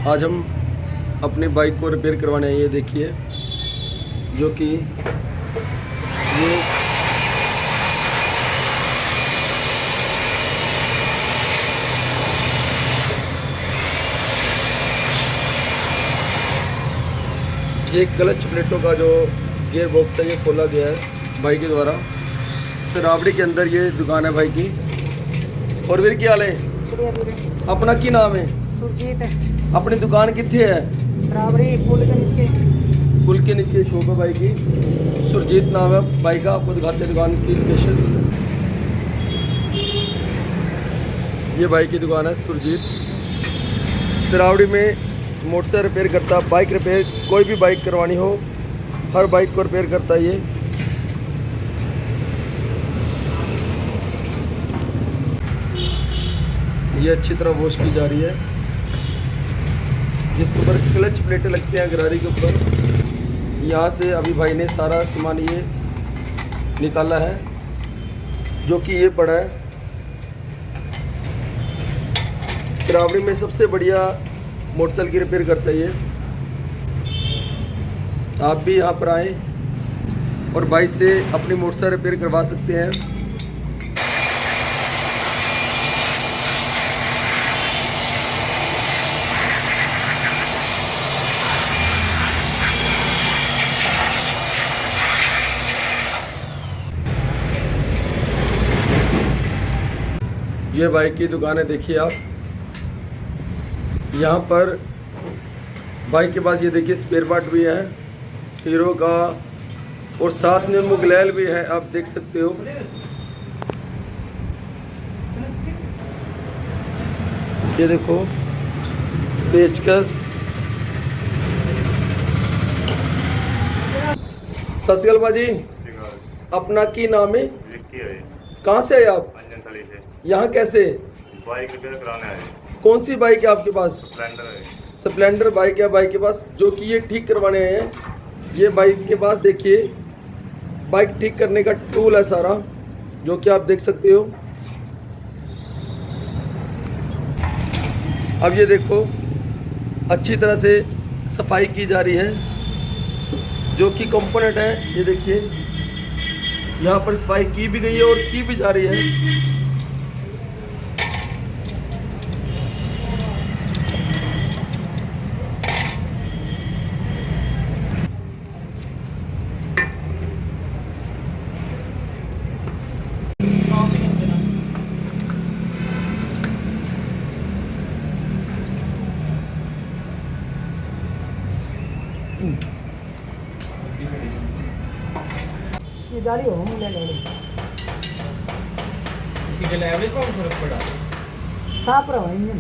आज हम अपनी बाइक को रिपेयर करवाने आए। ये देखिए, जो कि ये क्लच प्लेटों का जो गियर बॉक्स है ये खोला गया है भाई के द्वारा। तो रावड़ी के अंदर ये दुकान है भाई की। और वीर क्या हाल है? अपना की नाम है? सुरजीत। अपनी दुकान कितने है? रावड़ी पुल के नीचे। पुल के नीचे शॉप है भाई की। सुरजीत नाम है भाई का। आपको दिखाते हैं दुकान की लोकेशन। ये भाई की दुकान है सुरजीत। रावड़ी में मोटरसाइकिल रिपेयर करता, बाइक रिपेयर, कोई भी बाइक करवानी हो हर बाइक को रिपेयर करता है ये अच्छी तरह वॉश की जा रही है। जिसके ऊपर क्लच प्लेटें लगती हैं गरारी के ऊपर, यहाँ से अभी भाई ने सारा सामान ये निकाला है, जो कि ये पड़ा है। रावड़ी में सबसे बढ़िया मोटरसाइकिल की रिपेयर करता है ये। आप भी यहाँ पर आएँ और भाई से अपनी मोटरसाइकिल रिपेयर करवा सकते हैं। ये बाइक की दुकान है, देखिए आप। यहाँ पर बाइक के पास ये देखिए स्पेयर पार्ट भी है हीरो का, और साथ में मुगलैल भी है, आप देख सकते हो। ये देखो पेचकस। सत श्री अकाल भाजी, अपना की नाम है? कहाँ से है आप? यहाँ कैसे? बाइक रिपेयर कराने आए। कौन सी बाइक है आपके पास? स्प्लेंडर है। स्प्लेंडर बाइक है बाइक के पास, जो कि ये ठीक करवाने आए हैं। ये बाइक के पास देखिए बाइक ठीक करने का टूल है सारा, जो कि आप देख सकते हो। अब ये देखो अच्छी तरह से सफाई की जा रही है, जो कि कंपोनेंट है। ये देखिए यहाँ पर सफाई की भी गई है और की भी जा रही है। ये गाड़ी हो मुझे ले इसकी डिलीवरी कौन फर्क पड़ा? साफ रहा इंजन।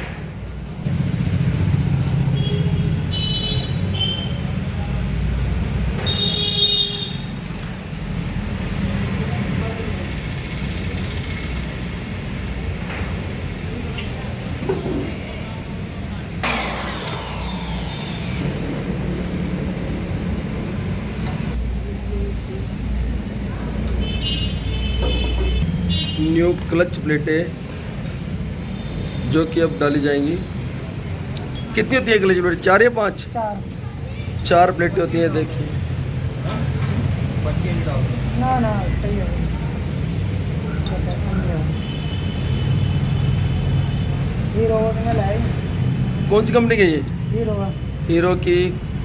न्यू क्लच प्लेटें जो कि अब डाली जाएंगी। कितनी होती है क्लच प्लेट? 4 या 5? 4 प्लेटें होती हैं। देखिए ना ना सही है। हीरो में लाए। कौन सी कंपनी की है ये? हीरो। हीरो की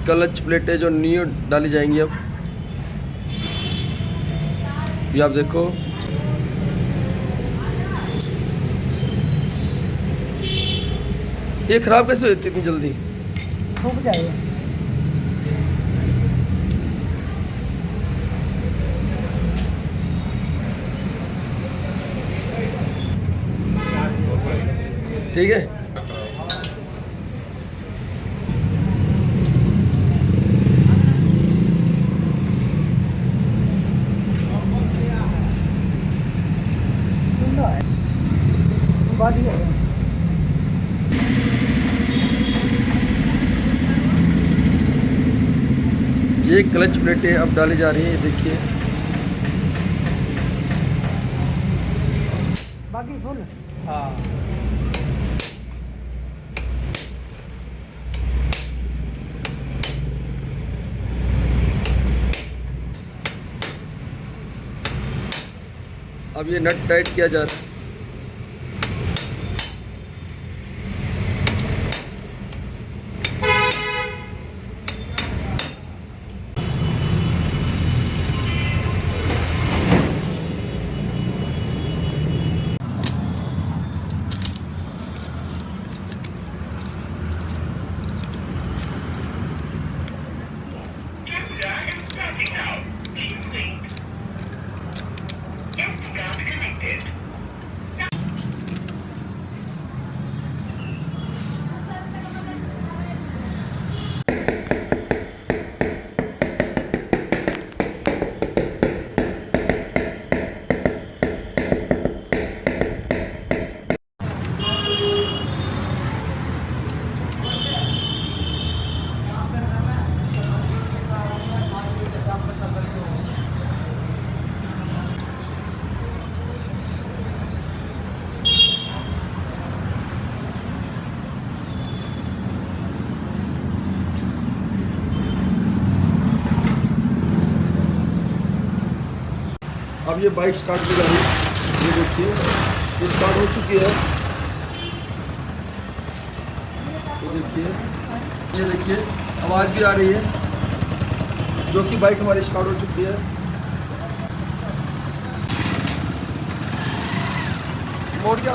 क्लच प्लेटें जो न्यू डाली जाएंगी अब। ये आप देखो ये खराब कैसे होती है इतनी जल्दी? ठुक जाएगा। ठीक है। बाजी है। ये क्लच प्लेटें अब डाली जा रही हैं, ये देखिए। बाकी फुल। हाँ अब ये नट टाइट किया जा रहा है। अब ये बाइक स्टार्ट हो जा रही है, ये देखिए ये स्टार्ट हो चुकी है। ये देखिए आवाज़ भी आ रही है, जो कि बाइक हमारी स्टार्ट हो चुकी है। मोड़ क्या